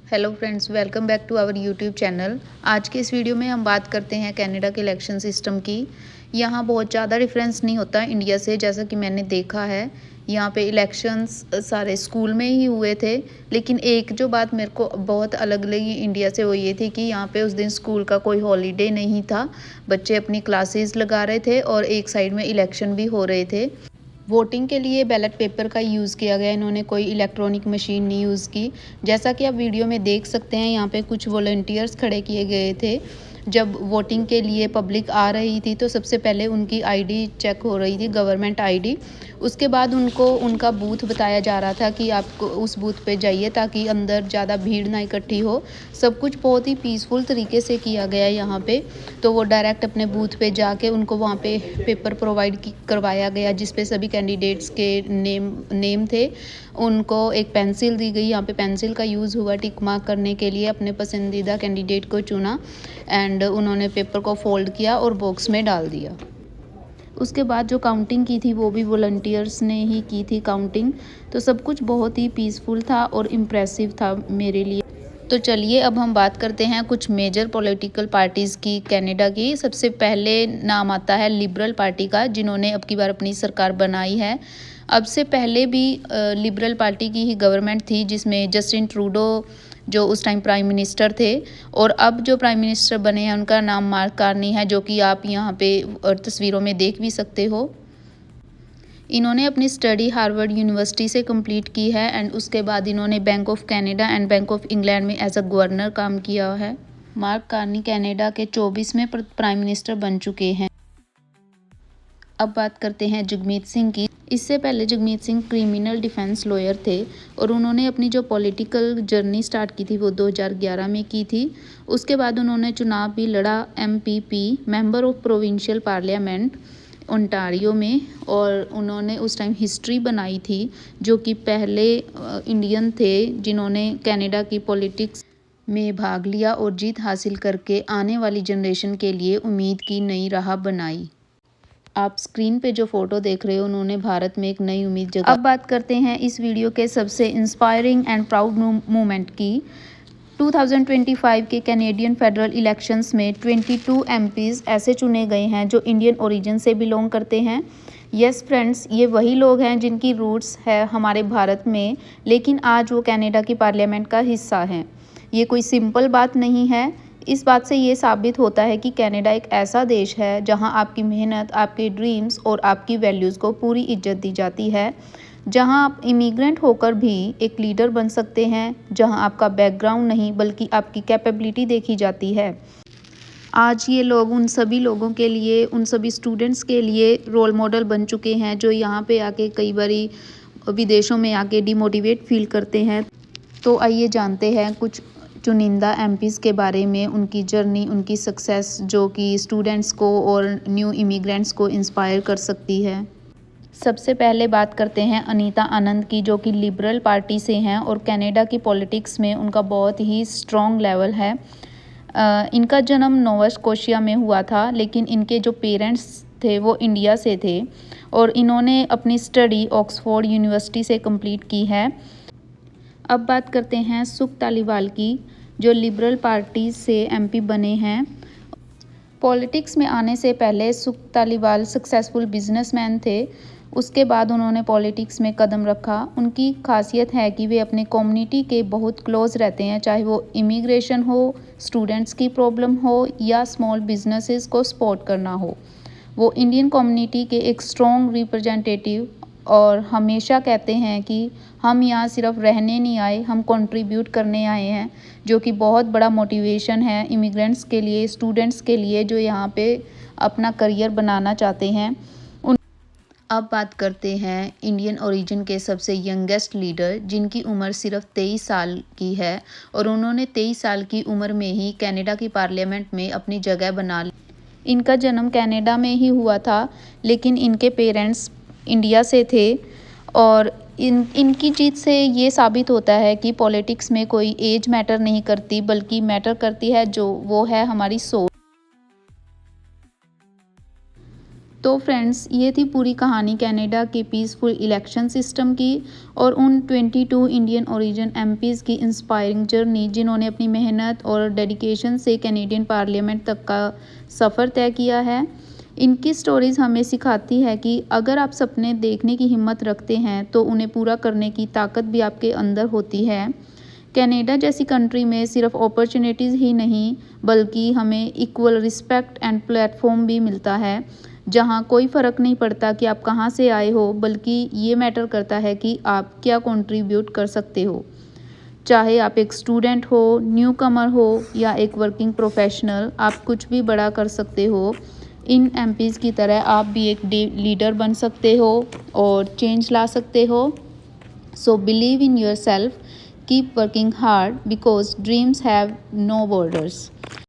Hello friends, welcome back to our YouTube channel. आज के इस वीडियो में हम बात करते हैं कनाडा के इलेक्शन सिस्टम की। यहाँ बहुत ज़्यादा डिफरेंस नहीं होता इंडिया से, जैसा कि मैंने देखा है। यहाँ पे इलेक्शंस सारे स्कूल में ही हुए थे, लेकिन एक जो बात मेरे को बहुत अलग लगी इंडिया से वो ये थी कि यहाँ पे उस दिन स्कूल का कोई हॉलीडे नहीं था। बच्चे अपनी क्लासेस लगा रहे थे और एक साइड में इलेक्शन भी हो रहे थे। वोटिंग के लिए बैलेट पेपर का यूज़ किया गया, इन्होंने कोई इलेक्ट्रॉनिक मशीन नहीं यूज़ की। जैसा कि आप वीडियो में देख सकते हैं, यहाँ पे कुछ वॉलंटियर्स खड़े किए गए थे। जब वोटिंग के लिए पब्लिक आ रही थी तो सबसे पहले उनकी आईडी चेक हो रही थी, गवर्नमेंट आईडी। उसके बाद उनको उनका बूथ बताया जा रहा था कि आपको उस बूथ पे जाइए ताकि अंदर ज़्यादा भीड़ ना इकट्ठी हो। सब कुछ बहुत ही पीसफुल तरीके से किया गया है यहाँ पे। तो वो डायरेक्ट अपने बूथ पे जाके उनको वहाँ पे पेपर प्रोवाइड करवाया गया जिस पे सभी कैंडिडेट्स के नेम थे। उनको एक पेंसिल दी गई, यहाँ पे पेंसिल का यूज़ हुआ टिक मार्क करने के लिए। अपने पसंदीदा कैंडिडेट को चुना एंड उन्होंने पेपर को फोल्ड किया और बॉक्स में डाल दिया। उसके बाद जो काउंटिंग की थी वो भी वॉलंटियर्स ने ही की थी काउंटिंग। तो सब कुछ बहुत ही पीसफुल था और इम्प्रेसिव था मेरे लिए। तो चलिए अब हम बात करते हैं कुछ मेजर पॉलिटिकल पार्टीज़ की कनाडा की। सबसे पहले नाम आता है लिबरल पार्टी का, जिन्होंने अब की बार अपनी सरकार बनाई है। अब से पहले भी लिबरल पार्टी की ही गवर्नमेंट थी, जिसमें जस्टिन ट्रूडो जो उस टाइम प्राइम मिनिस्टर थे। और अब जो प्राइम मिनिस्टर बने हैं उनका नाम मार्क कार्नी है, जो कि आप यहाँ पे तस्वीरों में देख भी सकते हो। इन्होंने अपनी स्टडी हार्वर्ड यूनिवर्सिटी से कंप्लीट की है एंड उसके बाद इन्होंने bank of Canada and bank of England में एज अ गवर्नर काम किया है। मार्क कार्नी कनाडा के 24वें प्राइम मिनिस्टर बन चुके हैं। अब बात करते हैं जगमीत सिंह की। इससे पहले Jagmeet Singh criminal defence lawyer थे और उन्होंने अपनी जो पॉलिटिकल जर्नी स्टार्ट की थी वो 2011 में की थी। उसके बाद उन्होंने चुनाव भी लड़ा, MPP member of provincial parliament Ontario में। और उन्होंने उस टाइम हिस्ट्री बनाई थी, जो कि पहले इंडियन थे जिन्होंने कनाडा की पॉलिटिक्स में भाग लिया और जीत हासिल करके आने वाली जनरेशन के लिए उम्मीद की नई राह बनाई। आप स्क्रीन पे जो फोटो देख रहे हो, उन्होंने भारत में एक नई उम्मीद जगा। अब बात करते हैं इस वीडियो के सबसे इंस्पायरिंग एंड प्राउड मोमेंट की। 2025 के कैनेडियन फेडरल इलेक्शंस में 22 एमपीज़ ऐसे चुने गए हैं जो इंडियन ओरिजिन से बिलोंग करते हैं। यस फ्रेंड्स, ये वही लोग हैं जिनकी रूट्स है हमारे भारत में, लेकिन आज वो कनाडा की पार्लियामेंट का हिस्सा हैं। ये कोई सिंपल बात नहीं है। इस बात से ये साबित होता है कि कनाडा एक ऐसा देश है जहां आपकी मेहनत, आपके ड्रीम्स और आपकी वैल्यूज़ को पूरी इज्जत दी जाती है। जहां आप इमिग्रेंट होकर भी एक लीडर बन सकते हैं, जहां आपका बैकग्राउंड नहीं बल्कि आपकी कैपेबिलिटी देखी जाती है। आज ये लोग उन सभी लोगों के लिए, उन सभी स्टूडेंट्स के लिए रोल मॉडल बन चुके हैं जो यहाँ पे आके कई बारी विदेशों में आके डिमोटिवेट फील करते हैं। तो आइए जानते हैं कुछ चुनिंदा एमपीज़ के बारे में, उनकी जर्नी, उनकी सक्सेस जो कि स्टूडेंट्स को और न्यू इमिग्रेंट्स को इंस्पायर कर सकती है। सबसे पहले बात करते हैं अनीता आनंद की, जो कि लिबरल पार्टी से हैं और कनाडा की पॉलिटिक्स में उनका बहुत ही स्ट्रॉन्ग लेवल है। इनका जन्म नोवा स्कोशिया में हुआ था, लेकिन इनके जो पेरेंट्स थे वो इंडिया से थे और इन्होंने अपनी स्टडी ऑक्सफोर्ड यूनिवर्सिटी से कंप्लीट की है। अब बात करते हैं सुख तालीवाल की, जो लिबरल पार्टी से एमपी बने हैं। पॉलिटिक्स में आने से पहले सुख तालीवाल सक्सेसफुल बिजनेसमैन थे। उसके बाद उन्होंने पॉलिटिक्स में कदम रखा। उनकी खासियत है कि वे अपने कम्युनिटी के बहुत क्लोज रहते हैं, चाहे वो इमिग्रेशन हो, स्टूडेंट्स की प्रॉब्लम हो या स्मॉल बिजनेसेस को सपोर्ट करना हो। वो इंडियन कम्युनिटी के एक स्ट्रॉन्ग रिप्रेजेंटेटिव और हमेशा कहते हैं कि हम यहाँ सिर्फ रहने नहीं आए, हम कंट्रीब्यूट करने आए हैं, जो कि बहुत बड़ा मोटिवेशन है इमिग्रेंट्स के लिए, स्टूडेंट्स के लिए जो यहाँ पे अपना करियर बनाना चाहते हैं। अब बात करते हैं इंडियन ओरिजिन के सबसे यंगेस्ट लीडर, जिनकी उम्र सिर्फ 23 साल की है और उन्होंने 23 साल की उम्र में ही कनाडा की पार्लियामेंट में अपनी जगह बना ली। इनका जन्म कनाडा में ही हुआ था, लेकिन इनके पेरेंट्स इंडिया से थे। और इनकी जीत से ये साबित होता है कि पॉलिटिक्स में कोई एज मैटर नहीं करती, बल्कि मैटर करती है जो वो है हमारी सोच। तो फ्रेंड्स, ये थी पूरी कहानी कनाडा के पीसफुल इलेक्शन सिस्टम की और उन 22 इंडियन ओरिजिन एमपीज़ की इंस्पायरिंग जर्नी जिन्होंने अपनी मेहनत और डेडिकेशन से कैनेडियन पार्लियामेंट तक का सफ़र तय किया है। इनकी स्टोरीज़ हमें सिखाती है कि अगर आप सपने देखने की हिम्मत रखते हैं तो उन्हें पूरा करने की ताकत भी आपके अंदर होती है। कनाडा जैसी कंट्री में सिर्फ अपॉर्चुनिटीज़ ही नहीं बल्कि हमें इक्वल रिस्पेक्ट एंड प्लेटफॉर्म भी मिलता है, जहां कोई फ़र्क नहीं पड़ता कि आप कहां से आए हो, बल्कि ये मैटर करता है कि आप क्या कंट्रीब्यूट कर सकते हो। चाहे आप एक स्टूडेंट हो, न्यू कमर हो या एक वर्किंग प्रोफेशनल, आप कुछ भी बड़ा कर सकते हो। इन एमपीज़ की तरह आप भी एक लीडर बन सकते हो और चेंज ला सकते हो। So believe in yourself, keep working hard because dreams have no borders.